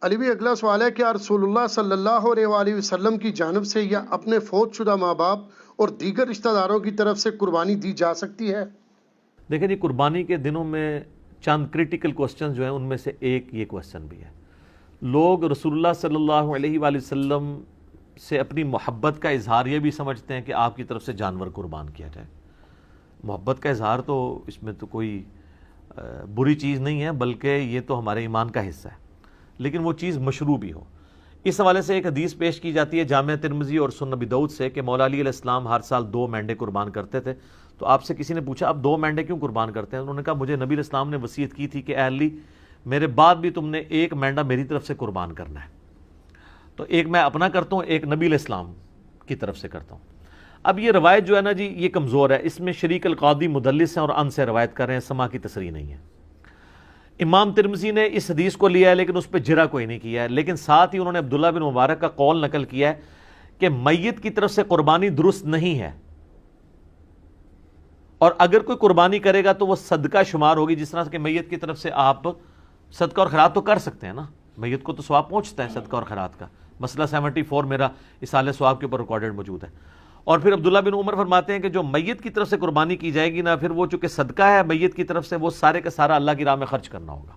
علی بھی اگلا سوال ہے، کیا رسول اللہ صلی اللہ علیہ وآلہ وسلم کی جانب سے یا اپنے فوت شدہ ماں باپ اور دیگر رشتہ داروں کی طرف سے قربانی دی جا سکتی ہے؟ دیکھیں جی، قربانی کے دنوں میں چند کریٹیکل کوسچنز جو ہیں ان میں سے ایک یہ کوسچن بھی ہے۔ لوگ رسول اللہ صلی اللہ علیہ وآلہ وسلم سے اپنی محبت کا اظہار یہ بھی سمجھتے ہیں کہ آپ کی طرف سے جانور قربان کیا جائے۔ محبت کا اظہار تو اس میں تو کوئی بری چیز نہیں ہے، بلکہ یہ تو ہمارے ایمان کا حصہ ہے، لیکن وہ چیز مشروع بھی ہو۔ اس حوالے سے ایک حدیث پیش کی جاتی ہے جامع ترمذی اور سنن ابی داؤد سے کہ مولا علی علیہ السلام ہر سال 2 مینڈے قربان کرتے تھے۔ تو آپ سے کسی نے پوچھا آپ 2 مینڈے کیوں قربان کرتے ہیں؟ انہوں نے کہا مجھے نبی علیہ السلام نے وصیت کی تھی کہ اے علی میرے بعد بھی تم نے 1 مینڈا میری طرف سے قربان کرنا ہے۔ تو ایک میں اپنا کرتا ہوں، ایک نبی علیہ السلام کی طرف سے کرتا ہوں۔ اب یہ روایت جو ہے نا جی، یہ کمزور ہے، اس میں شریک القاضی مدلس ہیں اور ان سے روایت کر رہے ہیں، سما کی تصریح نہیں ہے۔ امام ترمذی نے اس حدیث کو لیا ہے لیکن اس پہ جرح کوئی نہیں کیا ہے، لیکن ساتھ ہی انہوں نے عبداللہ بن مبارک کا قول نقل کیا ہے کہ میت کی طرف سے قربانی درست نہیں ہے، اور اگر کوئی قربانی کرے گا تو وہ صدقہ شمار ہوگی، جس طرح کہ میت کی طرف سے آپ صدقہ اور خیرات تو کر سکتے ہیں نا، میت کو تو ثواب پہنچتا ہے صدقہ اور خیرات کا۔ مسئلہ 74 میرا اصالہ ثواب کے اوپر ریکارڈڈ موجود ہے۔ اور پھر عبداللہ بن عمر فرماتے ہیں کہ جو میت کی طرف سے قربانی کی جائے گی نا، پھر وہ چونکہ صدقہ ہے میت کی طرف سے، وہ سارے کا سارا اللہ کی راہ میں خرچ کرنا ہوگا،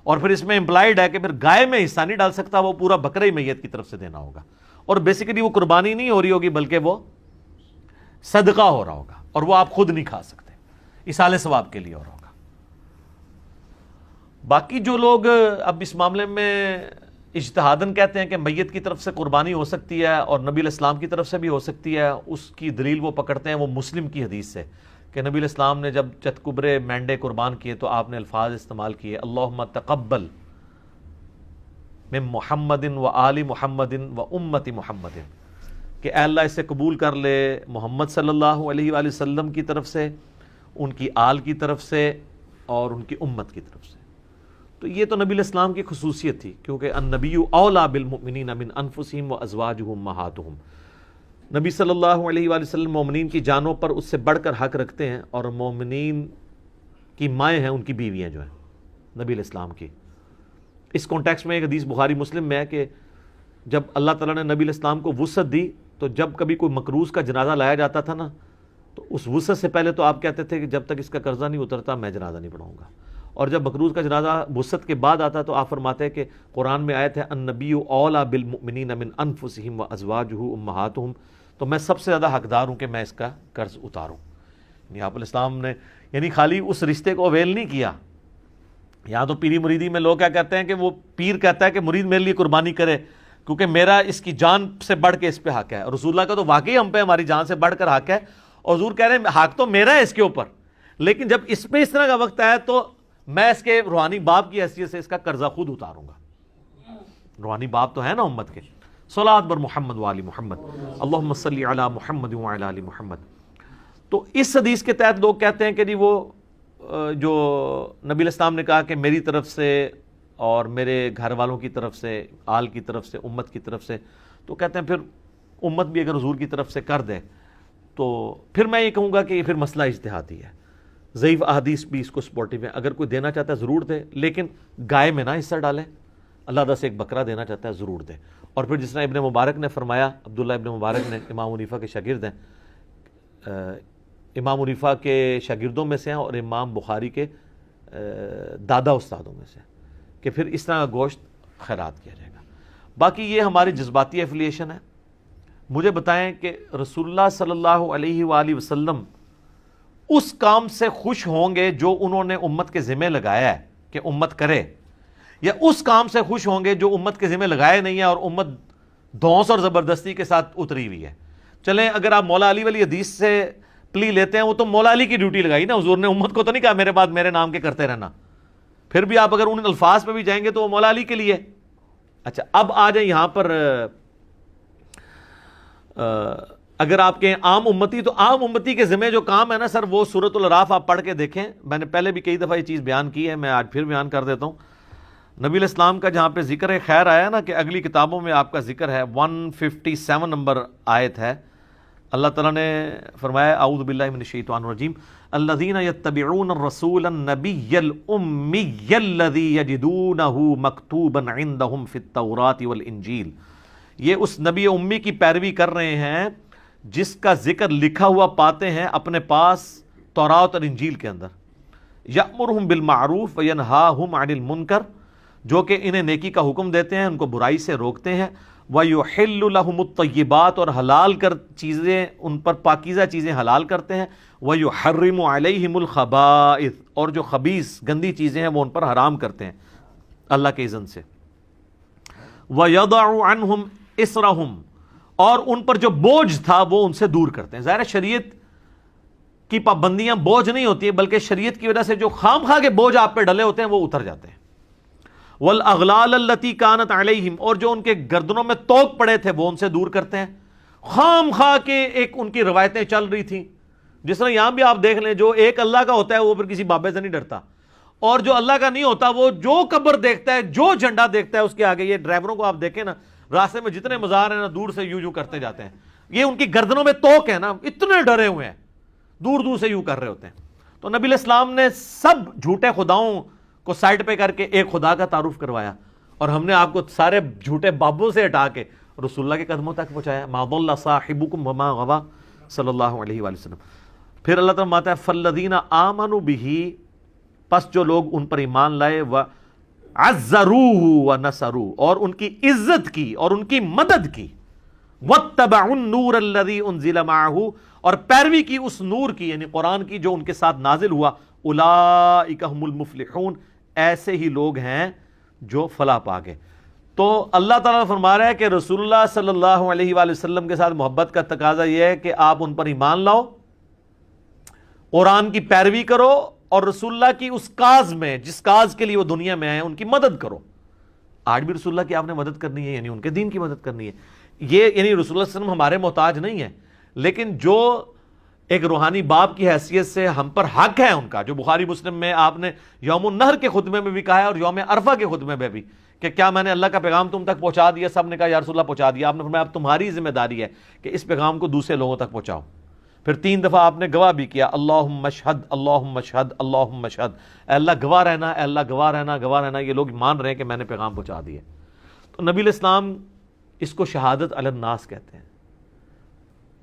اور پھر اس میں امپلائڈ ہے کہ پھر گائے میں حصہ نہیں ڈال سکتا، وہ پورا بکرا ہی میت کی طرف سے دینا ہوگا، اور بیسیکلی وہ قربانی نہیں ہو رہی ہوگی بلکہ وہ صدقہ ہو رہا ہوگا، اور وہ آپ خود نہیں کھا سکتے، اصالہ ثواب کے لیے ہو رہا ہوگا۔ باقی جو لوگ اب اس معاملے میں اجتہاداً کہتے ہیں کہ میت کی طرف سے قربانی ہو سکتی ہے اور نبی علیہ السلام کی طرف سے بھی ہو سکتی ہے، اس کی دلیل وہ پکڑتے ہیں وہ مسلم کی حدیث سے کہ نبی علیہ السلام نے جب چتکبرے مینڈے قربان کیے تو آپ نے الفاظ استعمال کیے، اللہم تقبل من محمد و آل محمد و امت محمد، کہ اے اللہ اسے قبول کر لے محمد صلی اللہ علیہ وآلہ وسلم کی طرف سے، ان کی آل کی طرف سے، اور ان کی امت کی طرف سے۔ تو یہ تو نبی علیہ السلام کی خصوصیت تھی، کیونکہ النبی اولیٰ بالمؤمنین من انفسہم وازواجہم امہاتہم، نبی صلی اللہ علیہ وآلہ وسلم مومنین کی جانوں پر اس سے بڑھ کر حق رکھتے ہیں، اور مومنین کی مائیں ہیں ان کی بیویاں جو ہیں نبی علیہ السلام کی۔ اس کانٹیکس میں ایک حدیث بخاری مسلم میں ہے کہ جب اللہ تعالیٰ نے نبی علیہ السلام کو وسعت دی تو جب کبھی کوئی مقروض کا جنازہ لایا جاتا تھا نا، تو اس وسعت سے پہلے تو آپ کہتے تھے کہ جب تک اس کا قرضہ نہیں اترتا میں جنازہ نہیں پڑھاؤں گا، اور جب مقروض کا جنازہ وسعت کے بعد آتا تو آپ فرماتے ہیں کہ قرآن میں آیت ہے النبی اولیٰ بالمؤمنین من انفسہم وازواجہ امہاتہم، تو میں سب سے زیادہ حقدار ہوں کہ میں اس کا قرض اتاروں۔ یعنی آپ علیہ السلام نے یعنی خالی اس رشتے کو اویل نہیں کیا۔ یہاں تو پیری مریدی میں لوگ کیا کہتے ہیں کہ وہ پیر کہتا ہے کہ مرید میرے لیے قربانی کرے کیونکہ میرا اس کی جان سے بڑھ کے اس پہ حق ہے، رسول اللہ کا تو واقعی ہم پہ ہماری جان سے بڑھ کر حق ہے، اور حضور کہہ رہے ہیں حق تو میرا ہے اس کے اوپر، لیکن جب اس پہ اس طرح کا وقت آیا تو میں اس کے روحانی باپ کی حیثیت سے اس کا قرضہ خود اتاروں گا۔ روحانی باپ تو ہے نا امت کے۔ صلاۃ بر محمد و آل محمد، اللہم صلی علی محمد و علی آل محمد۔ تو اس حدیث کے تحت لوگ کہتے ہیں کہ جی وہ جو نبی علیہ السلام نے کہا کہ میری طرف سے اور میرے گھر والوں کی طرف سے، آل کی طرف سے، امت کی طرف سے، تو کہتے ہیں پھر امت بھی اگر حضور کی طرف سے کر دے تو پھر میں یہ کہوں گا کہ یہ پھر مسئلہ اجتہادی ہے، ضعیف احادیث بھی اس کو سپورٹیو ہے، اگر کوئی دینا چاہتا ہے ضرور دے، لیکن گائے میں نہ حصہ ڈالے، اللہ سے ایک بکرا دینا چاہتا ہے ضرور دے۔ اور پھر جس طرح ابن مبارک نے فرمایا، عبداللہ ابن مبارک نے امام حنیفہ کے شاگرد ہیں، امام حنیفہ کے شاگردوں میں سے ہیں اور امام بخاری کے دادا استادوں میں سے، کہ پھر اس طرح کا گوشت خیرات کیا جائے گا۔ باقی یہ ہماری جذباتی ایفیلیشن ہے۔ مجھے بتائیں کہ رسول اللہ صلی اللہ علیہ وآلہ وسلم اس کام سے خوش ہوں گے جو انہوں نے امت کے ذمہ لگایا ہے کہ امت کرے، یا اس کام سے خوش ہوں گے جو امت کے ذمہ لگائے نہیں ہے اور امت دھونس اور زبردستی کے ساتھ اتری ہوئی ہے؟ چلیں اگر آپ مولا علی والی حدیث سے پلی لیتے ہیں، وہ تو مولا علی کی ڈیوٹی لگائی نا، حضور نے امت کو تو نہیں کہا میرے بعد میرے نام کے کرتے رہنا، پھر بھی آپ اگر ان الفاظ پہ بھی جائیں گے تو وہ مولا علی کے لیے۔ اچھا اب آ جائیں یہاں پر، اگر آپ کہیں عام امتی، تو عام امتی کے ذمہ جو کام ہے نا سر، وہ سورۃ الاعراف آپ پڑھ کے دیکھیں، میں نے پہلے بھی کئی دفعہ یہ چیز بیان کی ہے، میں آج پھر بیان کر دیتا ہوں۔ نبی علیہ السلام کا جہاں پہ ذکر خیر آیا نا کہ اگلی کتابوں میں آپ کا ذکر ہے، 157 نمبر آیت ہے، اللہ تعالیٰ نے فرمایا اعوذ باللہ من الشیطان الرجیم الذین یتبعون الرسول النبی الامی الذی یجدونہ مکتوبا عندہم فی التوراۃ والانجیل، یہ اس نبی امی کی پیروی کر رہے ہیں جس کا ذکر لکھا ہوا پاتے ہیں اپنے پاس تورات اور انجیل کے اندر، یأمرہم بالمعروف وینہاہم عن المنکر، جو کہ انہیں نیکی کا حکم دیتے ہیں، ان کو برائی سے روکتے ہیں، وَيُحِلُّ لَهُمُ الطَّيِّبَاتِ، اور حلال کر چیزیں ان پر پاکیزہ چیزیں حلال کرتے ہیں، وَيُحَرِّمُ عَلَيْهِمُ الْخَبَائِث، اور جو خبیث گندی چیزیں ہیں وہ ان پر حرام کرتے ہیں اللہ کے اذن سے، وَيَضَعُ عَنْهُمْ إِسْرَهُمْ، اور ان پر جو بوجھ تھا وہ ان سے دور کرتے ہیں۔ ظاہر شریعت کی پابندیاں بوجھ نہیں ہوتی ہیں، بلکہ شریعت کی وجہ سے جو خام خواہ کے بوجھ آپ پہ ڈلے ہوتے ہیں وہ اتر جاتے ہیں۔ والاغلال التي كانت عليهم، اور جو ان کے گردنوں میں توق پڑے تھے وہ ان سے دور کرتے ہیں۔ خام خواہ کے ایک ان کی روایتیں چل رہی تھیں، جس طرح یہاں بھی آپ دیکھ لیں، جو ایک اللہ کا ہوتا ہے وہ پھر کسی بابے سے نہیں ڈرتا، اور جو اللہ کا نہیں ہوتا وہ جو قبر دیکھتا ہے، جو جھنڈا دیکھتا ہے اس کے آگے، یہ ڈرائیوروں کو آپ دیکھیں نا، راستے میں جتنے مزار ہیں نا دور سے یوں کرتے جاتے ہیں، یہ ان کی گردنوں میں توق ہے نا، اتنے ڈرے ہوئے ہیں، دور دور سے یوں کر رہے ہوتے ہیں۔ تو نبی علیہ السلام نے سب جھوٹے خداؤں کو سائڈ پہ کر کے ایک خدا کا تعارف کروایا، اور ہم نے آپ کو سارے جھوٹے بابوں سے ہٹا کے رسول اللہ کے قدموں تک پہنچایا۔ ما ضل صاحبکم وما غوی صلی اللہ علیہ وآلہ وسلم۔ پھر اللہ تعالیٰ فرماتا ہے فالذین آمنوا بہ، پس جو لوگ ان پر ایمان لائے، وعزروہ ونصروہ، اور ان کی عزت کی اور ان کی مدد کی، واتبعوا النور الذی انزل معہ، اور پیروی کی اس نور کی یعنی قرآن کی جو ان کے ساتھ نازل ہوا، اولئک هم المفلحون، ایسے ہی لوگ ہیں جو فلاح پا گئے۔ تو اللہ تعالیٰ فرما رہا ہے کہ رسول اللہ صلی اللہ علیہ وآلہ وسلم کے ساتھ محبت کا تقاضا یہ ہے کہ آپ ان پر ایمان لاؤ، قرآن کی پیروی کرو، اور رسول اللہ کی اس کاز میں جس کاز کے لیے وہ دنیا میں آئے ان کی مدد کرو۔ آج بھی رسول اللہ کی آپ نے مدد کرنی ہے، یعنی ان کے دین کی مدد کرنی ہے۔ یہ یعنی رسول اللہ صلی اللہ علیہ وسلم ہمارے محتاج نہیں ہے، لیکن جو ایک روحانی باپ کی حیثیت سے ہم پر حق ہے ان کا، جو بخاری مسلم میں آپ نے یوم النہر کے خطبے میں بھی کہا ہے اور یوم عرفہ کے خطبے میں بھی، کہ کیا میں نے اللہ کا پیغام تم تک پہنچا دیا؟ سب نے کہا یا رسول اللہ پہنچا دیا۔ آپ نے فرمایا اب تمہاری ذمہ داری ہے کہ اس پیغام کو دوسرے لوگوں تک پہنچاؤ۔ پھر 3 دفعہ آپ نے گواہ بھی کیا، اللہم اشہد اللہم اشہد اللہم اشہد، اے اللہ گواہ رہنا، اے اللہ گواہ رہنا، گواہ رہنا، یہ لوگ مان رہے ہیں کہ میں نے پیغام پہنچا دیا۔ تو نبی علیہ السلام اس کو شہادت علی الناس کہتے ہیں،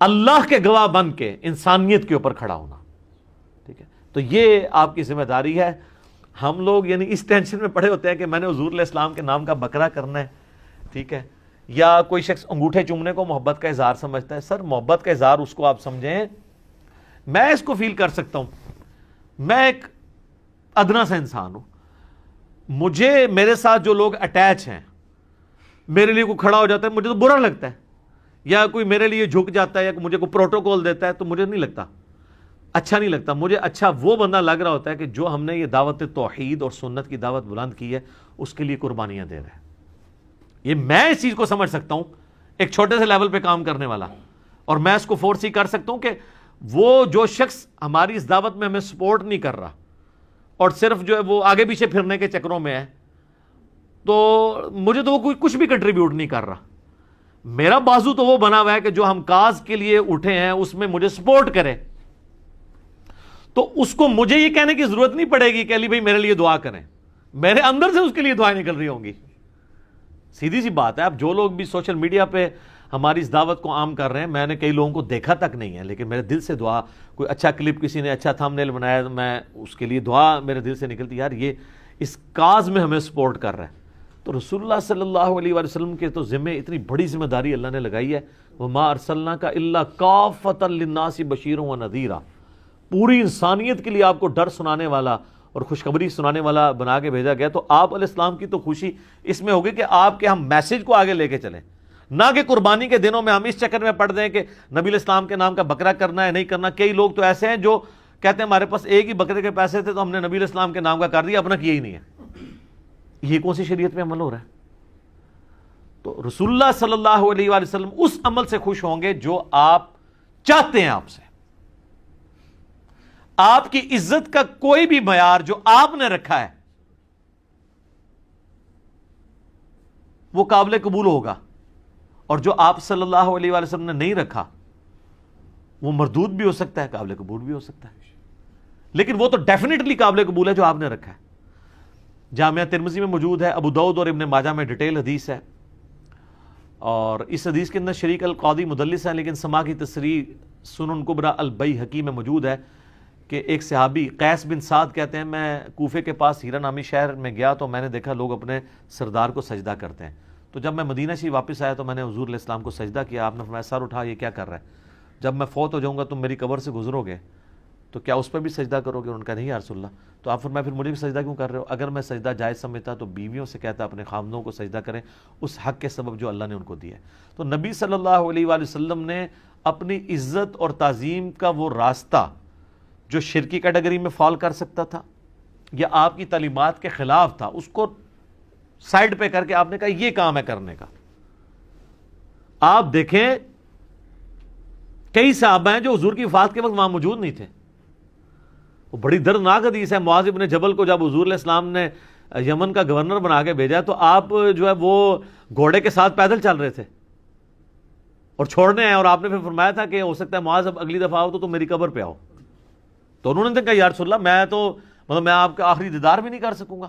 اللہ کے گواہ بن کے انسانیت کے اوپر کھڑا ہونا، ٹھیک ہے۔ تو یہ آپ کی ذمہ داری ہے۔ ہم لوگ یعنی اس ٹینشن میں پڑے ہوتے ہیں کہ میں نے حضور علیہ السلام کے نام کا بکرا کرنا ہے، ٹھیک ہے، یا کوئی شخص انگوٹھے چومنے کو محبت کا اظہار سمجھتا ہے۔ سر محبت کا اظہار اس کو آپ سمجھیں، میں اس کو فیل کر سکتا ہوں، میں ایک ادنا سا انسان ہوں، مجھے میرے ساتھ جو لوگ اٹیچ ہیں، میرے لیے کوئی کھڑا ہو جاتا ہے مجھے تو برا لگتا ہے، یا کوئی میرے لیے جھک جاتا ہے یا مجھے کوئی پروٹوکول دیتا ہے تو مجھے نہیں لگتا، اچھا نہیں لگتا۔ مجھے اچھا وہ بندہ لگ رہا ہوتا ہے کہ جو ہم نے یہ دعوت توحید اور سنت کی دعوت بلند کی ہے اس کے لیے قربانیاں دے رہا ہے۔ یہ میں اس چیز کو سمجھ سکتا ہوں، ایک چھوٹے سے لیول پہ کام کرنے والا، اور میں اس کو فورس ہی کر سکتا ہوں کہ وہ جو شخص ہماری اس دعوت میں ہمیں سپورٹ نہیں کر رہا اور صرف جو ہے وہ آگے پیچھے پھرنے کے چکروں میں ہے، تو مجھے تو وہ کوئی کچھ بھی کنٹریبیوٹ نہیں کر رہا۔ میرا بازو تو وہ بنا ہوا ہے کہ جو ہم کاز کے لیے اٹھے ہیں اس میں مجھے سپورٹ کرے، تو اس کو مجھے یہ کہنے کی ضرورت نہیں پڑے گی کہ علی بھائی میرے لیے دعا کریں، میرے اندر سے اس کے لیے دعائیں نکل رہی ہوں گی۔ سیدھی سی بات ہے۔ اب جو لوگ بھی سوشل میڈیا پہ ہماری اس دعوت کو عام کر رہے ہیں، میں نے کئی لوگوں کو دیکھا تک نہیں ہے، لیکن میرے دل سے دعا، کوئی اچھا کلپ کسی نے اچھا تھم نیل بنایا، میں اس کے لیے دعا میرے دل سے نکلتی، یار یہ اس کاز میں ہمیں سپورٹ کر رہا ہے۔ تو رسول اللہ صلی اللہ علیہ وآلہ وسلم کے تو ذمہ اتنی بڑی ذمہ داری اللہ نے لگائی ہے، وَمَا أَرْسَلْنَاكَ إِلَّا كَافَّةً لِلنَّاسِ بَشِيرًا وَنَذِيرًا، پوری انسانیت کے لیے آپ کو ڈر سنانے والا اور خوشخبری سنانے والا بنا کے بھیجا گیا۔ تو آپ علیہ السلام کی تو خوشی اس میں ہوگی کہ آپ کے ہم میسج کو آگے لے کے چلیں، نہ کہ قربانی کے دنوں میں ہم اس چکر میں پڑ دیں کہ نبی علیہ السلام کے نام کا بکرا کرنا ہے نہیں کرنا۔ کئی لوگ تو ایسے ہیں جو کہتے ہیں ہمارے پاس ایک ہی بکرے کے پیسے تھے تو ہم نے نبی علیہ السلام کے نام کا کر دیا، اپنا کیا ہی نہیں ہے۔ یہ کون سی شریعت میں عمل ہو رہا ہے؟ تو رسول اللہ صلی اللہ علیہ وآلہ وسلم اس عمل سے خوش ہوں گے جو آپ چاہتے ہیں آپ سے۔ آپ کی عزت کا کوئی بھی معیار جو آپ نے رکھا ہے وہ قابل قبول ہوگا، اور جو آپ صلی اللہ علیہ وآلہ وسلم نے نہیں رکھا وہ مردود بھی ہو سکتا ہے، قابل قبول بھی ہو سکتا ہے، لیکن وہ تو ڈیفینیٹلی قابل قبول ہے جو آپ نے رکھا ہے۔ جامعہ ترمذی میں موجود ہے، ابو داؤد اور ابن ماجہ میں ڈیٹیل حدیث ہے، اور اس حدیث کے اندر شریک القاضی مدلس ہیں، لیکن سما کی تصریح سنن کبریٰ البیہقی میں موجود ہے کہ ایک صحابی قیس بن سعد کہتے ہیں میں کوفے کے پاس ہیرا نامی شہر میں گیا تو میں نے دیکھا لوگ اپنے سردار کو سجدہ کرتے ہیں، تو جب میں مدینہ سے واپس آیا تو میں نے حضور علیہ السلام کو سجدہ کیا، آپ نے فرمایا سر اٹھا، یہ کیا کر رہا ہے؟ جب میں فوت ہو جاؤں گا تم میری قبر سے گزرو گے تو کیا اس پہ بھی سجدہ کرو گے؟ ان کا نہیں یا رسول اللہ۔ تو آپ فرمایا پھر مجھے بھی سجدہ کیوں کر رہے ہو؟ اگر میں سجدہ جائز سمجھتا تو بیویوں سے کہتا اپنے خامدوں کو سجدہ کریں اس حق کے سبب جو اللہ نے ان کو دیا ہے۔ تو نبی صلی اللہ علیہ وآلہ وسلم نے اپنی عزت اور تعظیم کا وہ راستہ جو شرکی کیٹیگری میں فال کر سکتا تھا یا آپ کی تعلیمات کے خلاف تھا، اس کو سائڈ پہ کر کے آپ نے کہا یہ کام ہے کرنے کا۔ آپ دیکھیں کئی صحابہ ہیں جو حضور کی وفات کے وقت وہاں موجود نہیں تھے۔ وہ بڑی دردناک حدیث ہے، معاذ بن جبل کو جب حضور علیہ السلام نے یمن کا گورنر بنا کے بھیجا تو آپ جو ہے وہ گھوڑے کے ساتھ پیدل چل رہے تھے اور چھوڑنے آئے، اور آپ نے پھر فرمایا تھا کہ ہو سکتا ہے معاذ اب اگلی دفعہ آؤ تو تم میری قبر پہ آؤ، تو انہوں نے کہا یا رسول اللہ میں تو میں آپ کا آخری دیدار بھی نہیں کر سکوں گا۔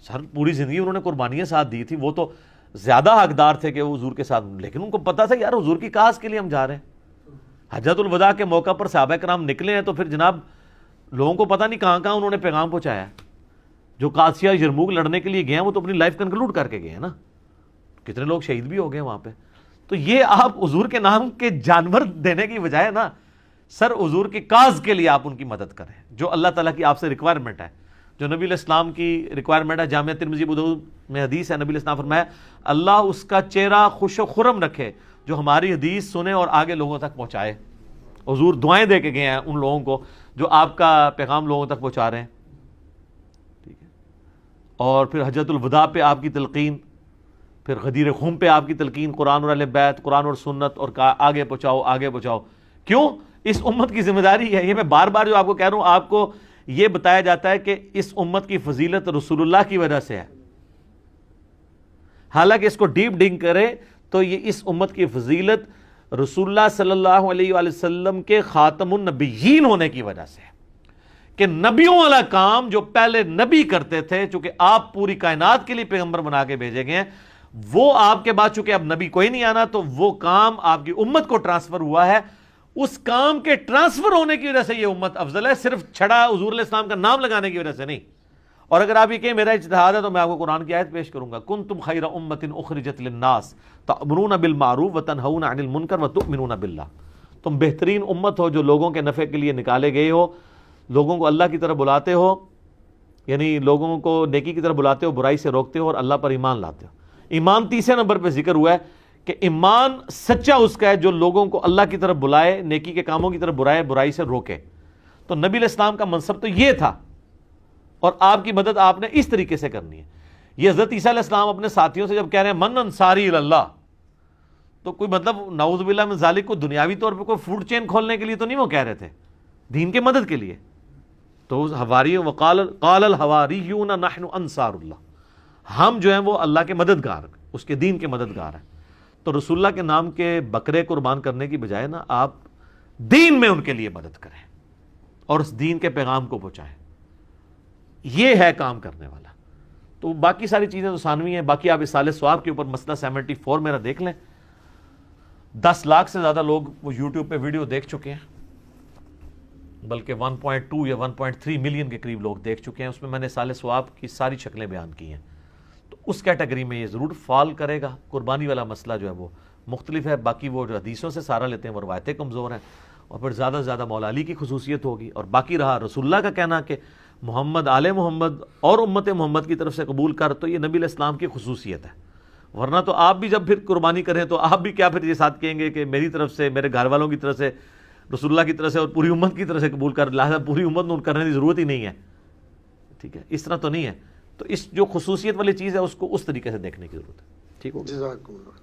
سر پوری زندگی انہوں نے قربانیاں ساتھ دی تھی، وہ تو زیادہ حقدار تھے کہ وہ حضور کے ساتھ، لیکن ان کو پتا تھا یار حضور کی کاز کے لیے ہم جا رہے ہیں۔ حجۃ الوداع کے موقع پر صحابہ کرام نکلے ہیں تو پھر جناب لوگوں کو پتہ نہیں کہاں کہاں انہوں نے پیغام پہنچایا ہے۔ جو قادسیہ یرموک لڑنے کے لیے گئے ہیں وہ تو اپنی لائف کنکلوڈ کر کے گئے ہیں نا، کتنے لوگ شہید بھی ہو گئے وہاں پہ۔ تو یہ آپ حضور کے نام کے جانور دینے کی بجائے نا سر حضور کی کاز کے لیے آپ ان کی مدد کریں، جو اللہ تعالیٰ کی آپ سے ریکوائرمنٹ ہے، جو نبی علیہ السلام کی ریکوائرمنٹ ہے۔ جامعہ ترمذی ابو داؤد میں حدیث ہے، نبی علیہ السلام فرمایا اللہ اس کا چہرہ خوش و خرم رکھے جو ہماری حدیث سنے اور آگے لوگوں تک پہنچائے۔ حضور دعائیں دے کے گئے ہیں ان لوگوں کو جو آپ کا پیغام لوگوں تک پہنچا رہے ہیں، ٹھیک ہے۔ اور پھر حجۃ الوداع پہ آپ کی تلقین، پھر غدیر خم پہ آپ کی تلقین، قرآن اور اہل بیت، قرآن اور سنت، اور آگے پہنچاؤ آگے پہنچاؤ۔ کیوں؟ اس امت کی ذمہ داری ہے۔ یہ میں بار بار جو آپ کو کہہ رہا ہوں، آپ کو یہ بتایا جاتا ہے کہ اس امت کی فضیلت رسول اللہ کی وجہ سے ہے، حالانکہ اس کو ڈیپ ڈنگ کرے تو یہ اس امت کی فضیلت رسول اللہ صلی اللہ علیہ وآلہ وسلم کے خاتم النبیین ہونے کی وجہ سے ہے، کہ نبیوں والا کام جو پہلے نبی کرتے تھے، چونکہ آپ پوری کائنات کے لیے پیغمبر بنا کے بھیجے گئے ہیں، وہ آپ کے بعد چونکہ اب نبی کوئی نہیں آنا تو وہ کام آپ کی امت کو ٹرانسفر ہوا ہے۔ اس کام کے ٹرانسفر ہونے کی وجہ سے یہ امت افضل ہے، صرف چھڑا حضور علیہ السلام کا نام لگانے کی وجہ سے نہیں۔ اور اگر آپ یہ کہیں میرا اجتہاد ہے تو میں آپ کو قرآن کی آیت پیش کروں گا، کنتم خیر امۃ اخرجت للناس تأمرون بالمعروف وتنہون عن المنکر وتؤمنون باللہ، تم بہترین امت ہو جو لوگوں کے نفع کے لیے نکالے گئے ہو، لوگوں کو اللہ کی طرف بلاتے ہو، یعنی لوگوں کو نیکی کی طرف بلاتے ہو، برائی سے روکتے ہو، اور اللہ پر ایمان لاتے ہو۔ ایمان تیسرے نمبر پہ ذکر ہوا ہے کہ ایمان سچا اس کا ہے جو لوگوں کو اللہ کی طرف بلائے، نیکی کے کاموں کی طرف برائے، برائی سے روکے۔ تو نبی علیہ السلام کا منصب تو یہ تھا، اور آپ کی مدد آپ نے اس طریقے سے کرنی ہے۔ یہ حضرت عیسیٰ علیہ السلام اپنے ساتھیوں سے جب کہہ رہے ہیں من انصاری اللہ، تو کوئی مطلب نعوذ باللہ من ذالک کو دنیاوی طور پہ کوئی فوڈ چین کھولنے کے لیے تو نہیں وہ کہہ رہے تھے، دین کے مدد کے لیے۔ تو حواری قال الحواریون نحن انصار اللہ، ہم جو ہیں وہ اللہ کے مددگار، اس کے دین کے مددگار ہیں۔ تو رسول اللہ کے نام کے بکرے قربان کرنے کی بجائے نا آپ دین میں ان کے لیے مدد کریں اور اس دین کے پیغام کو پہنچائیں، یہ ہے کام کرنے والا۔ تو باقی ساری چیزیں تو ثانوی ہیں۔ باقی آپ اصالہ ثواب کے اوپر مسئلہ 74 میرا دیکھ لیں، 10 لاکھ سے زیادہ لوگ وہ یوٹیوب پہ ویڈیو دیکھ چکے ہیں، بلکہ 1.2 یا 1.3 ملین کے قریب لوگ دیکھ چکے ہیں۔ اس میں میں نے اصالہ ثواب کی ساری شکلیں بیان کی ہیں، تو اس کیٹیگری میں یہ ضرور فال کرے گا۔ قربانی والا مسئلہ جو ہے وہ مختلف ہے، باقی وہ جو حدیثوں سے سہارا لیتے ہیں وہ روایتیں کمزور ہیں، اور پھر زیادہ سے زیادہ مولا علی کی خصوصیت ہوگی، اور باقی رہا رسول اللہ کا کہنا کہ محمد آل محمد اور امت محمد کی طرف سے قبول کر، تو یہ نبی علیہ السلام کی خصوصیت ہے۔ ورنہ تو آپ بھی جب پھر قربانی کریں تو آپ بھی کیا پھر یہ ساتھ کہیں گے کہ میری طرف سے، میرے گھر والوں کی طرف سے، رسول اللہ کی طرف سے اور پوری امت کی طرف سے قبول کر، لہٰذا پوری امت نے کرنے کی ضرورت ہی نہیں ہے، ٹھیک ہے، اس طرح تو نہیں ہے۔ تو اس جو خصوصیت والی چیز ہے اس کو اس طریقے سے دیکھنے کی ضرورت ہے، ٹھیک ہو گیا۔ جزاکم اللہ۔